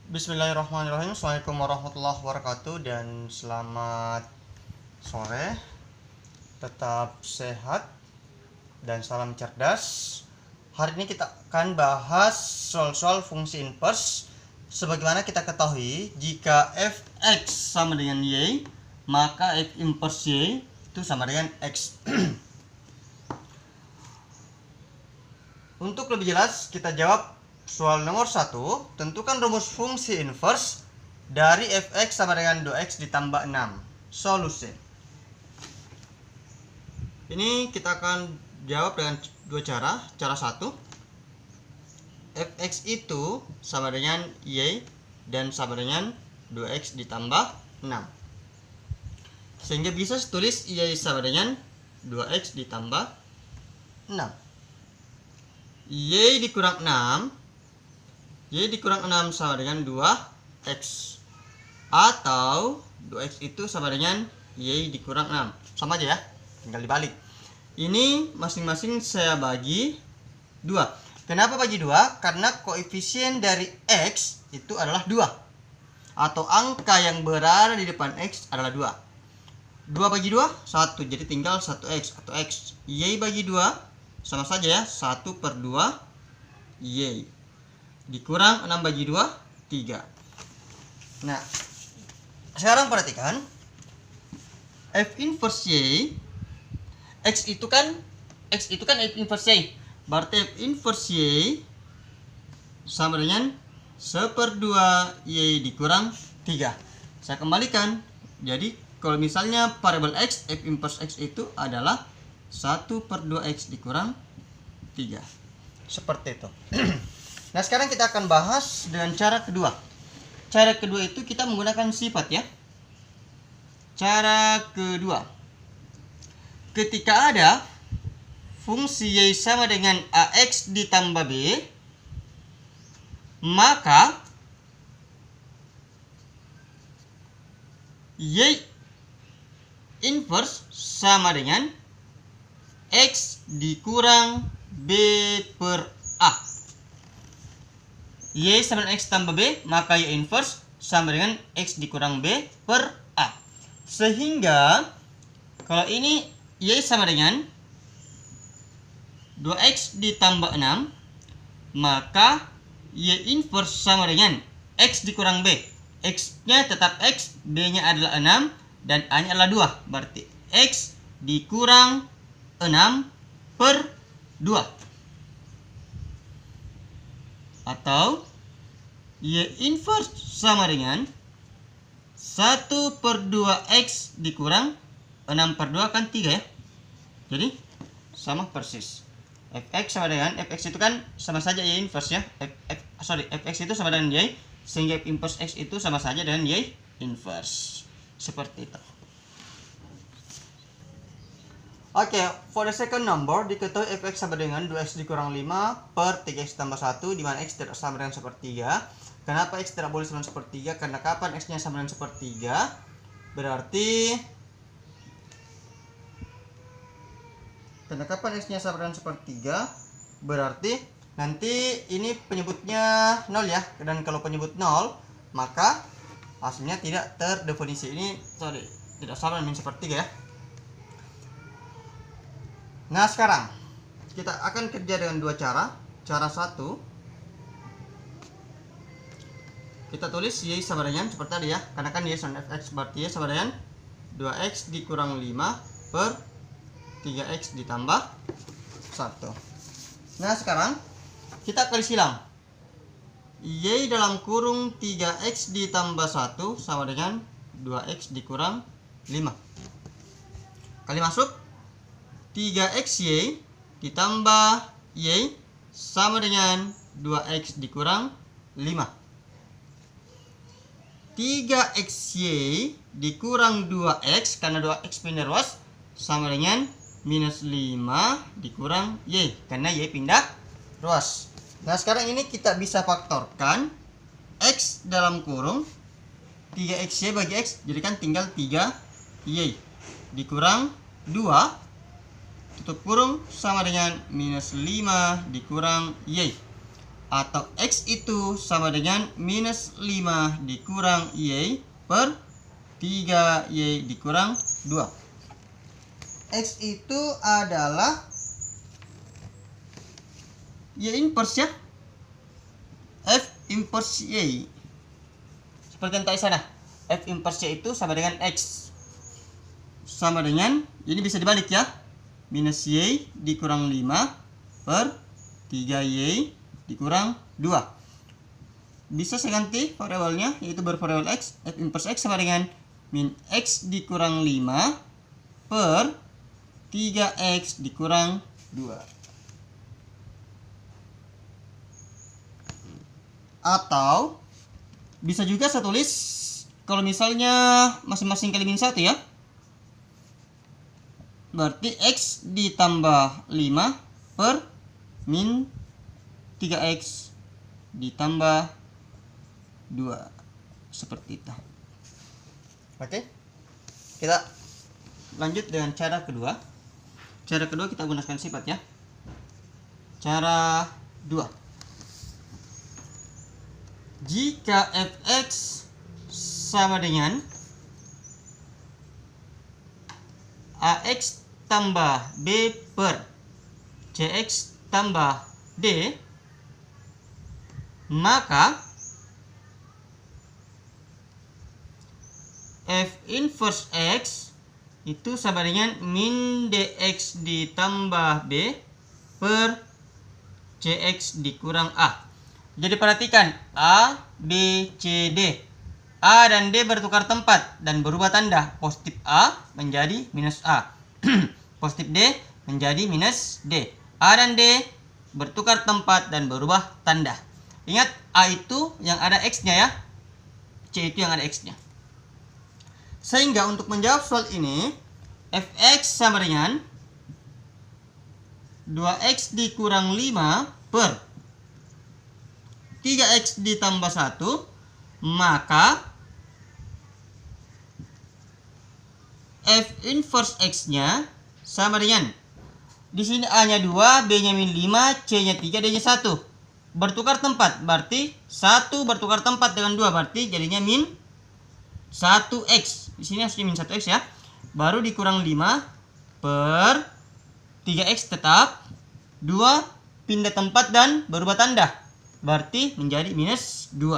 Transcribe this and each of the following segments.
Bismillahirrahmanirrahim. Assalamualaikum warahmatullahi wabarakatuh dan selamat sore. Tetap sehat dan salam cerdas. Hari ini kita akan bahas soal-soal fungsi inverse. Sebagaimana kita ketahui, jika fx sama dengan y, maka f inverse y itu sama dengan x. Untuk lebih jelas, kita jawab soal nomor 1. Tentukan rumus fungsi inverse dari fx sama dengan 2x ditambah 6. Solusi. Ini kita akan jawab dengan dua cara. Cara 1, fx itu sama dengan y dan sama dengan 2x ditambah 6. Sehingga bisa tulis y sama dengan 2x ditambah 6. Y dikurang 6, y dikurang 6 sama dengan 2x, atau 2x itu sama dengan y dikurang 6. Sama aja ya, tinggal dibalik. Ini masing-masing saya bagi 2. Kenapa bagi 2? Karena koefisien dari x itu adalah 2, atau angka yang berada di depan x adalah 2. 2 bagi 2, 1, jadi tinggal 1x atau x. Y bagi 2 sama saja ya, 1 per 2 y dikurang 6 bagi 2, 3. Nah, sekarang perhatikan f inverse y, x itu kan f inverse y, berarti f inverse y sama dengan 1/2 y dikurang 3. Saya kembalikan, jadi kalau misalnya variabel x, f inverse x itu adalah 1/2x dikurang 3. Seperti itu. Nah, sekarang kita akan bahas dengan cara kedua. Cara kedua itu kita menggunakan sifat ya. Cara kedua, ketika ada fungsi y sama dengan ax ditambah b, maka y inverse sama dengan x dikurang b per a. Y sama dengan x tambah b, maka y inverse sama dengan x dikurang b per a. Sehingga kalau ini y sama dengan 2x ditambah 6, maka y inverse sama dengan x dikurang b. X-nya tetap x, b-nya adalah 6, dan a-nya adalah 2. Berarti x dikurang 6 per 2, atau y inverse sama dengan 1/2x dikurang 6 per 2 kan 3 ya. Jadi sama persis. Fx sama dengan fx itu kan sama saja y inverse ya. Fx itu sama dengan y, sehingga f inverse x itu sama saja dengan y inverse. Seperti itu. Oke, for the second number, diketahui fx sama dengan 2x dikurang 5 per 3x tambah 1, di mana x tidak sama dengan sepertiga. Kenapa x tidak boleh sama dengan sepertiga? Karena kapan x-nya sama dengan sepertiga? Berarti berarti nanti ini penyebutnya 0 ya. Dan kalau penyebut 0, maka hasilnya tidak terdefinisi. Ini tidak sama dengan sepertiga ya. Nah, sekarang kita akan kerja dengan dua cara. Cara 1, kita tulis y sama dengan seperti tadi ya, karena kan y sama fx, berarti y sama dengan 2x dikurang 5 per 3x ditambah 1. Nah, sekarang kita kali silang. Y dalam kurung 3x ditambah 1 sama dengan 2x dikurang 5. Kali masuk, 3xy ditambah y sama dengan 2x dikurang 5. 3xy dikurang 2x, karena 2x pindah ruas, sama dengan minus 5 dikurang y, karena y pindah ruas. Nah, sekarang ini kita bisa faktorkan x dalam kurung 3xy bagi x, jadi kan tinggal 3y dikurang 2 tutup kurung sama dengan minus 5 dikurang y. atau X itu sama dengan minus 5 dikurang Y per 3Y dikurang 2. X itu adalah Y inverse ya, F inverse Y. Seperti yang tadi sana, F inverse Y itu sama dengan X sama dengan, ini bisa dibalik ya, minus Y dikurang 5 per 3Y dikurang 2. Bisa saya ganti variabelnya, yaitu bervariabel X. F inverse X sama dengan min X dikurang 5 per 3X dikurang 2. Atau bisa juga saya tulis kalau misalnya masing-masing kali min 1 ya, berarti X ditambah 5 per min 3X ditambah 2. Seperti itu. Oke, kita lanjut dengan cara kedua. Cara kedua kita gunakan sifat ya. Cara 2. Jika fx sama dengan ax tambah b per cx tambah d, maka f inverse x itu sama dengan min dx ditambah b per cx dikurang a. Jadi perhatikan, A, B, C, D. A dan D bertukar tempat dan berubah tanda. Positif A menjadi minus A. Positif D menjadi minus D. A dan D bertukar tempat dan berubah tanda. Ingat, A itu yang ada X-nya ya. C itu yang ada X-nya. Sehingga untuk menjawab soal ini, fx sama dengan 2x dikurang 5 per 3x ditambah 1, maka f inverse x-nya sama dengan, di sini a-nya 2, b-nya min 5, c-nya 3, d-nya 1. Bertukar tempat, berarti 1 bertukar tempat dengan 2, berarti jadinya min 1x. Di sini harusnya min 1x ya. Baru dikurang 5 per 3x tetap, 2 pindah tempat dan berubah tanda, berarti menjadi minus 2.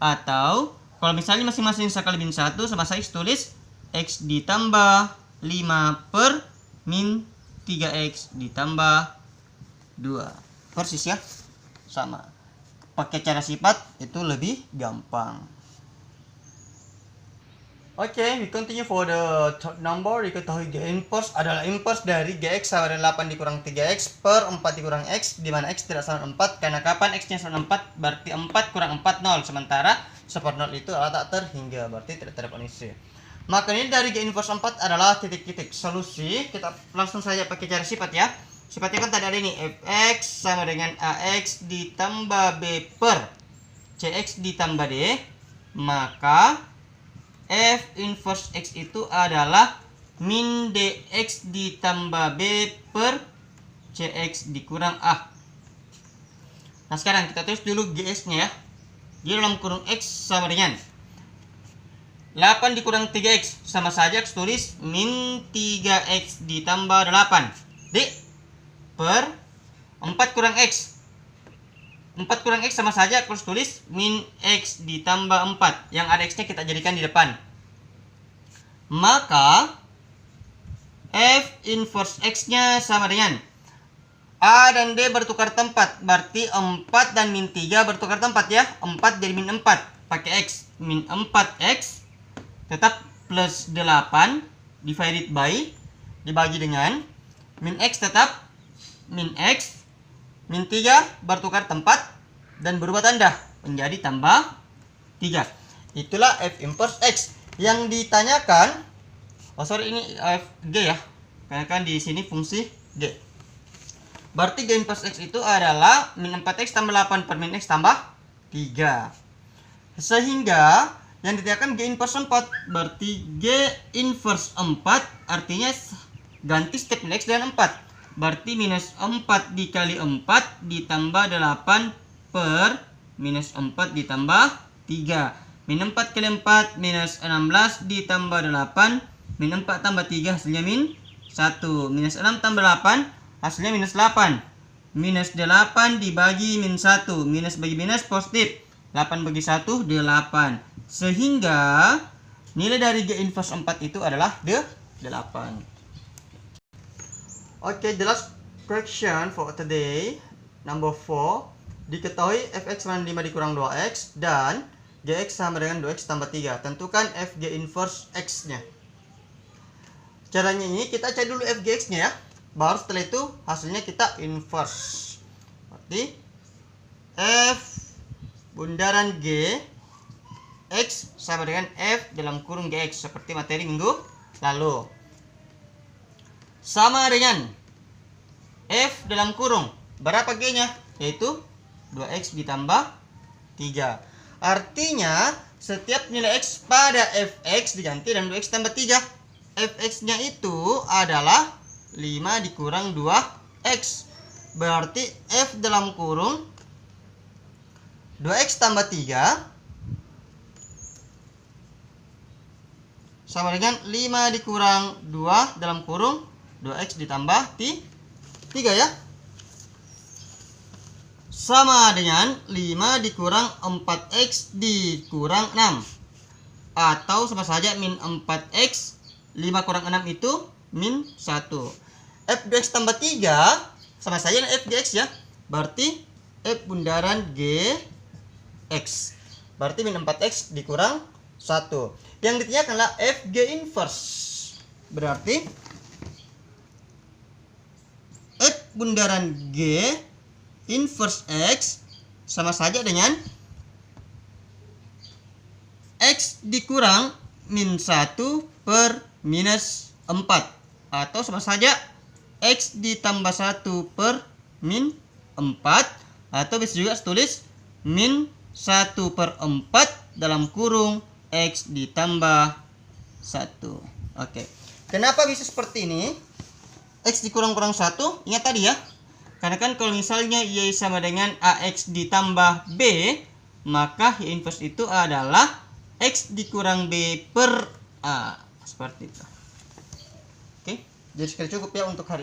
Atau kalau misalnya masing-masing sekali min 1, sama saya tulis x ditambah 5 per min 3x ditambah 2. Persis ya, sama. Pakai cara sifat itu lebih gampang. Oke, we continue for the third number. Diketahui G inverse adalah inverse dari Gx sama dengan 8 dikurang 3x per 4 dikurang x, di mana x tidak sama 4, karena kapan x-nya sama 4, berarti 4 kurang 4, 0. Sementara seper 0 itu adalah tak terhingga, berarti tidak terdapat isi. Maka ini dari G inverse 4 adalah titik-titik. Solusi, kita langsung saja pakai cara sifat ya. Sifatnya kan tadi ada ini, fx sama dengan ax ditambah b per cx ditambah d, maka f inverse x itu adalah min dx ditambah b per cx dikurang a. Nah sekarang kita tulis dulu gs-nya ya. Di dalam kurung x sama dengan 8 dikurang 3x, sama saja tulis min 3x ditambah 8 d per 4 kurang x. 4 kurang x sama saja kalau tulis min x ditambah 4. Yang ada x-nya kita jadikan di depan. Maka f inverse x-nya sama dengan a dan d bertukar tempat. Berarti 4 dan min 3 bertukar tempat ya. 4 jadi min 4. Pakai x. Min 4x tetap plus 8 divided by, dibagi dengan min x tetap min x. Min 3 bertukar tempat dan berubah tanda menjadi tambah 3. Itulah f inverse x. Yang ditanyakan, oh sorry ini f g ya, karena kan di sini fungsi g. Berarti g inverse x itu adalah min 4x tambah 8 per min x tambah 3. Sehingga yang ditanyakan g inverse 4, berarti g inverse 4 artinya ganti step min x dengan 4. Berarti minus 4 dikali 4 ditambah 8 per minus 4 ditambah 3. Min 4 kali 4 minus 16 ditambah 8. Min 4 tambah 3 hasilnya min 1. Minus 6 tambah 8 hasilnya minus 8. Minus 8 dibagi min 1. Minus bagi minus positif. 8 bagi 1 8. Sehingga nilai dari G inverse 4 itu adalah 8. Okay, the last question for today, number 4. Diketahui fx sama 5 dikurang 2x dan gx sama dengan 2x tambah 3. Tentukan fg inverse x-nya. Caranya ini kita cari dulu fgx-nya ya. Baru setelah itu hasilnya kita inverse. Berarti f bundaran g x sama dengan f dalam kurung gx seperti materi minggu lalu. Sama dengan f dalam kurung berapa g-nya? Yaitu 2x ditambah 3. Artinya setiap nilai x pada fx diganti dan 2x tambah 3. Fx-nya itu adalah 5 dikurang 2x. Berarti f dalam kurung 2x tambah 3 sama dengan 5 dikurang 2 dalam kurung 2x ditambah 3 ya. Sama dengan 5 dikurang 4x dikurang 6. Atau sama saja min 4x. 5 kurang 6 itu min 1. F 2x tambah 3 sama saja dengan f dx ya. Berarti f bundaran gx. Berarti min 4x dikurang 1. Yang ditanyakan adalah fg inverse. Berarti f bundaran g inverse x sama saja dengan x dikurang min 1 per minus 4. Atau sama saja x ditambah 1 per min 4. Atau bisa juga tulis min 1 per 4 dalam kurung x ditambah 1. Oke. Kenapa bisa seperti ini? X dikurang-kurang 1. Ingat tadi ya. Karena kan kalau misalnya y sama dengan ax ditambah b, maka y inverse itu adalah x dikurang b per a. Seperti itu. Oke. Jadi sekali cukup ya untuk hari ini.